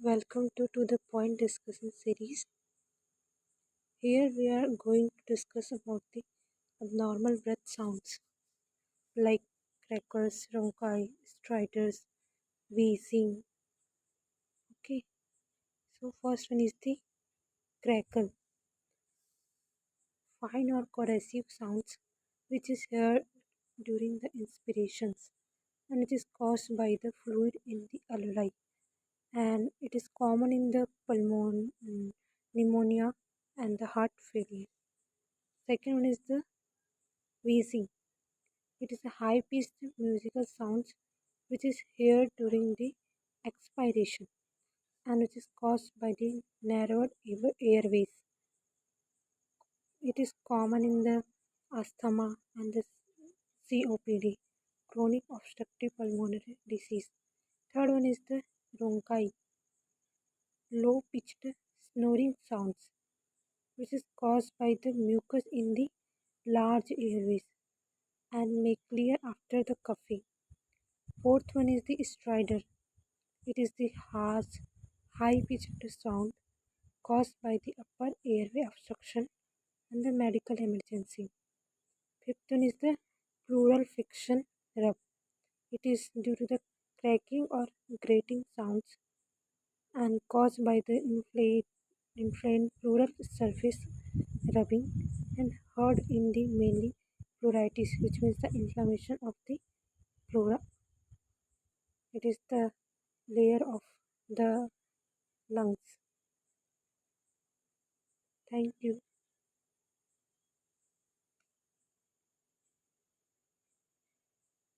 Welcome to the point discussion series. Here we are going to discuss about the abnormal breath sounds like crackers, ronchi, striders, wheezing. Okay, so first one is the crackle, fine or corrosive sounds which is heard during the inspirations and it is caused by the fluid in the alveoli and it is common in the pneumonia and the heart failure. Second one is the wheezing. It is a high-pitched musical sound which is heard during the expiration and which is caused by the narrowed airways. It is common in the asthma and the COPD, chronic obstructive pulmonary disease. Third one is the ronchi, low-pitched snoring sounds which is caused by the mucus in the large airways and may clear after the coughing. Fourth one is the strider. It is the harsh, high-pitched sound caused by the upper airway obstruction and the medical emergency. Fifth one is the pleural friction rub. It is due to the cracking or grating sounds and caused by the inflamed pleural surface rubbing and heard in the mainly pleuritis, which means the inflammation of the pleura. It is the layer of the lungs. Thank you.